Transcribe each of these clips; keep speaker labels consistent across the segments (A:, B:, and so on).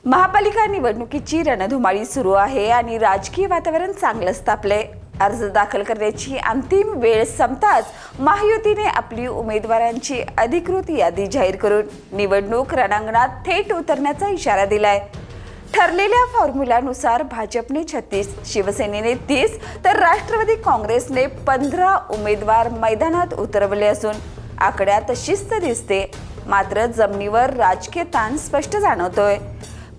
A: महापालिका निवडणुकीची रणधुमाळी सुरू आहे आणि राजकीय वातावरण चांगलंच तापले। अर्ज दाखल करण्याची अंतिम वेळ संपताच महायुतीने आपली उमेदवारांची अधिकृत यादी जाहीर करून निवडणूक रणांगणात थेट उतरण्याचा इशारा दिलाय। ठरलेल्या फॉर्म्युलानुसार भाजपने 36, शिवसेनेने 30 तर राष्ट्रवादी काँग्रेसने 15 उमेदवार मैदानात उतरवले असून आकड्यात शिस्त दिसते, मात्र जमिनीवर राजकीय ताण स्पष्ट जाणवतोय।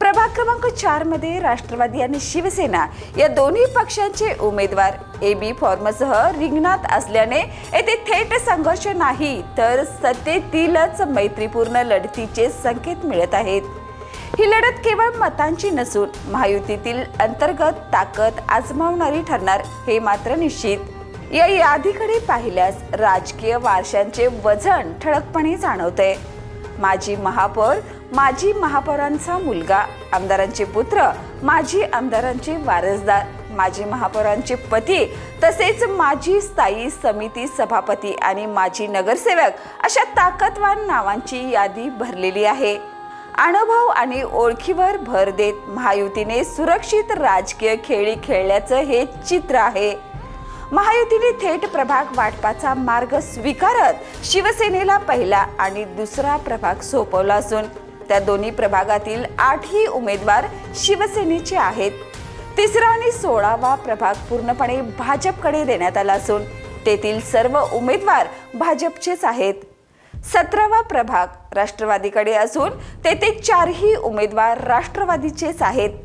A: प्रभाग क्रमांक 4 मध्ये राष्ट्रवादी आणि शिवसेना या दोन्ही पक्षांचे उमेदवार AB फॉर्मसह रिंगणात असल्याने येथे थेट संघर्ष नाही तर सत्तेतीलच मैत्रीपूर्ण लढतीचे संकेत मिळत आहेत। ही लढत केवळ मतांची नसून महायुतीतील अंतर्गत ताकद आजमावणारी ठरणार हे मात्र निश्चित। या यादीकडे पाहिल्यास राजकीय वारशांचे वजन ठळकपणे जाणवते। माजी महापौर, माजी महापौरांचा मुलगा, आमदारांचे पुत्र, माजी आमदारांचे वारसदार, माजी महापौरांचे पती तसेच माजी स्थायी समिती सभापती आणि माजी नगरसेवक अशा ताकदवान नावांची यादी भरलेली आहे। अनुभव आणि ओळखीवर भर देत महायुतीने सुरक्षित राजकीय खेळी खेळल्याचं हे चित्र आहे। महायुतीने थेट प्रभाग वाटपाचा मार्ग स्वीकारत शिवसेनेला पहिला आणि दुसरा प्रभाग सोपवला असून त्या दोन्ही प्रभागातील 8ही उमेदवार शिवसेनेचे आहेत। तिसरा आणि 16वा प्रभाग पूर्णपणे भाजपकडे देण्यात आला असून तेथील सर्व उमेदवार भाजपचेच आहेत। 17वा प्रभाग राष्ट्रवादीकडे असून तेथे 4ही उमेदवार राष्ट्रवादीचेच आहेत।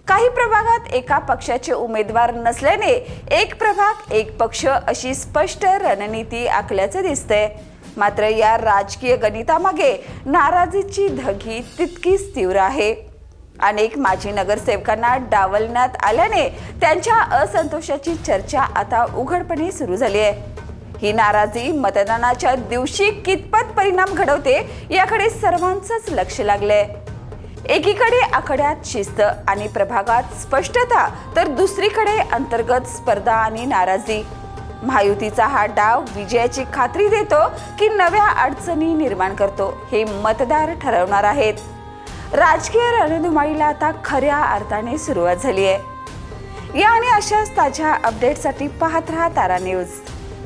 A: काही प्रभागात एका पक्षाचे उमेदवार नसल्याने एक प्रभाग एक पक्ष अशी स्पष्ट रणनीती आखल्याचं दिसतंय। मात्र या राजकीय गणितामागे नाराजीची धगी तितकीच तीव्र आहे। अनेक माजी नगरसेवकांना डावलण्यात आल्याने त्यांच्या असंतोषाची चर्चा आता उघडपणे सुरू झाली आहे। ही नाराजी मतदानाच्या दिवशी कितपत परिणाम घडवते याकडे सर्वांचंच लक्ष लागलंय। एकीकडे आकड्यात शिस्त आणि प्रभागात स्पष्टता तर दुसरीकडे अंतर्गत स्पर्धा आणि नाराजी। महायुतीचा हा डाव विजयाची खात्री देतो की नव्या अडचणी निर्माण करतो हे मतदार ठरवणार आहेत। राजकीय रणधुमाळीला आता खऱ्या अर्थाने सुरुवात झाली आहे। या आणि अशाच ताज्या अपडेटसाठी पाहत रहा तारा न्यूज।